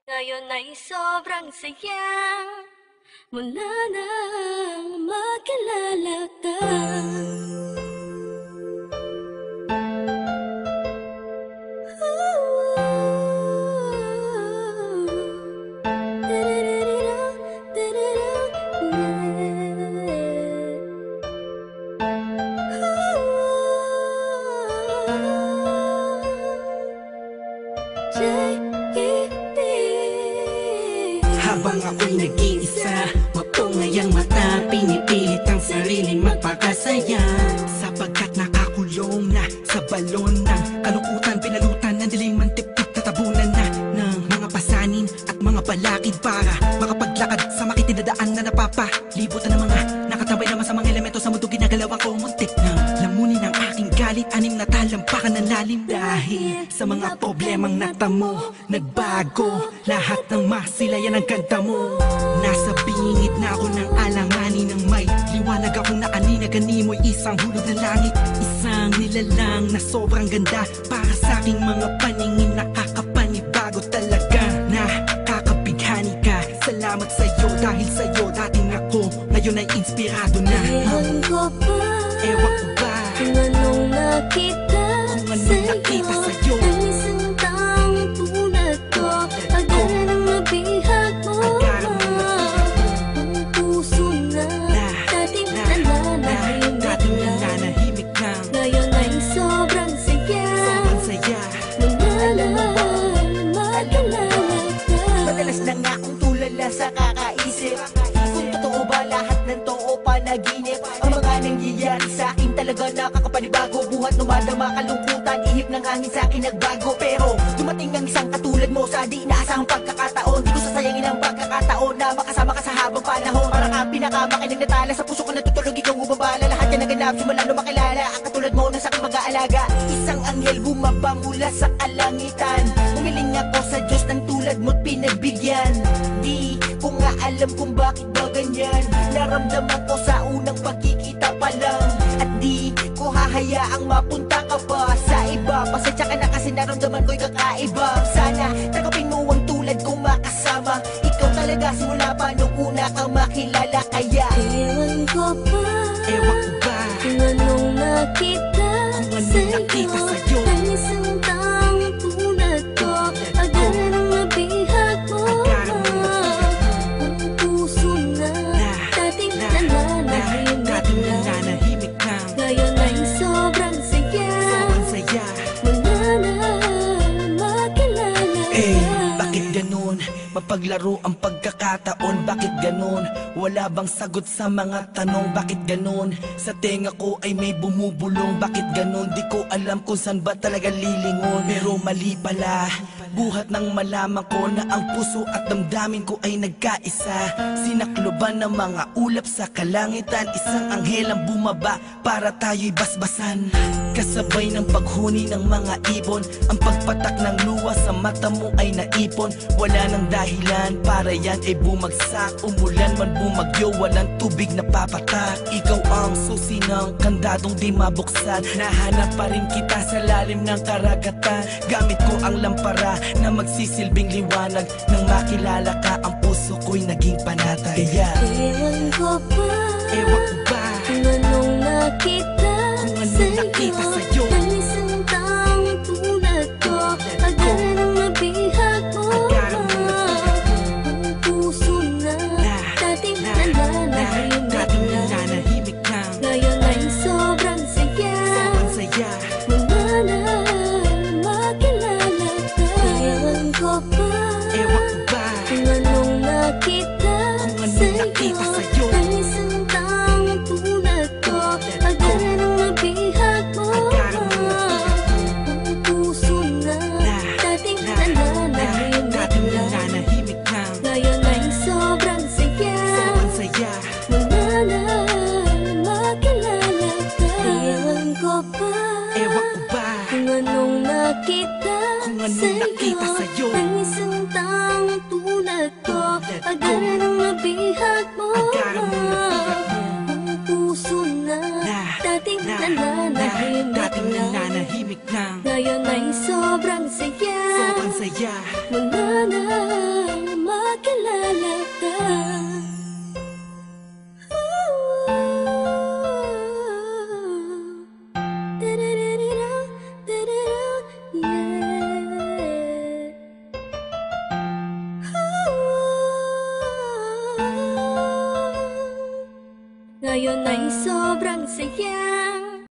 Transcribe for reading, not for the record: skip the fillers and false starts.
Ngayon ay sobrang saya mula nang makilala ka. Habang ako'y nag-iisa, mapungay ang mata, pinipilit ang sariling magpakasaya. Sapagkat nakakulong na sa balon ng kalungkutan, pinalutan ng dilim ang tipik na tabunan na ng mga pasanin at mga balakid para makapaglakad sa makitinadaan na napapalibutan ng mga nakatabay naman sa mga elemento sa mundo. Ginagalawan ko muntik ng lamunin ang aking galit, anim na talampakan ng lalim. Dahil sa mga problemang natamo, nagbago lahat ng masilayan ang ganda mo. Nasa bingit na ako ng alanganin ng may liwanag akong naanina, ganimoy isang hulog ng langit. Isang nilalang na sobrang ganda para sa aking mga paningin, nakakapanibago talaga. Nakakabighani ka, salamat sa'yo, dahil sa'yo dating ako ngayon ay inspirado na. Ewan ko ba, Ewan ko ba kung anong nakita sa'yo, ang isang taong tulad ko. Agad ang nabihag mo, ang puso na dating nananahimik na ngayon ay sobrang saya mula nang makilala ka. Madalas na nga akong tulala sa kakaisip kung totoo ba lahat ng to o panaginip. Ang mga nangyayari sa akin talaga nakakapanibago. Buhat numadama kalungkutan, ihip ng hangin sa akin nagbago. Pero dumating ang isang katulad mo sa di inaasahang pagkakataon. Di ko sasayangin ang pagkakataon na makasama ka sa habang panahon. Para kang pinakamakinig na tala, sa puso ko natutulog, ikaw ubabala. Lahat yan naganap simula nung makilala ang katulad mo na sa aking mag-aalaga. Isang anghel bumaba mula sa kalangitan. Umiling ako sa Diyos ng tulad mo't pinagbigyan. Di ko nga alam kung bakit ba ganyan. Naramdaman ko sa unang pagkikita pa lang. At di ko hahayaang mapunta ka pa sa iba. Pasensya ka na kasi naramdaman ko'y kakaiba. Sana tanggapin mo ang tulad kong makasama. Ikaw talaga simula pa nung una kang makilala. Kaya Ewan ko ba, Ewan ko ba kung anong nakita sa'yo, ang isang taong tulad ko. Agad ang nabihag mo, ang puso na dating nananahimik na ngayon ay sobrang saya mula nang makilala ka. Bakit ganun? Mapaglaro ang pagkakataon, bakit ganun? Wala bang sagot sa mga tanong, bakit ganun? Sa tenga ko ay may bumubulong, bakit ganun? Di ko alam kung saan ba talaga lilingon. Pero mali pala, buhat nang malaman ko na ang puso at damdamin ko ay nagkaisa. Sinakloban ng mga ulap sa kalangitan, isang anghel ang bumaba para tayo'y basbasan. Kasabay ng paghuni ng mga ibon, ang pagpatak ng luha sa mata mo ay naipon. Wala nang dahilan para yan ay bumagsak. Umulan man bumagyo, walang tubig na papatak. Ikaw ang susi ng kandadong di mabuksan. Nahanap pa rin kita sa lalim ng karagatan. Gamit ko ang lampara na magsisilbing liwanag. Nang makilala ka, ang puso ko'y naging panatay. Kaya Ewan ko ba, Ewan ko ba kung anong nakita sa'yo, ang isang taong tulad ko. Agad ang nabihag mo, ang puso na dating nananahimik na ngayon ay sobrang saya mula nang makilala ka. Ewan ko ba, kung anong nakita sa'yo, ang isang taong tulad ko. Agad ang nabihag mo, ang puso na dating nananahimik na ngayon ay sobrang saya mula nang makilala ka. Ewan ko ba, kung anong nakita sa'yo, ang isang taong tulad ko. Agad ang nabihag mo, ang puso na dating nananahimik na ngayon ay sobrang saya saya mula na ngayon ay sobrang saya.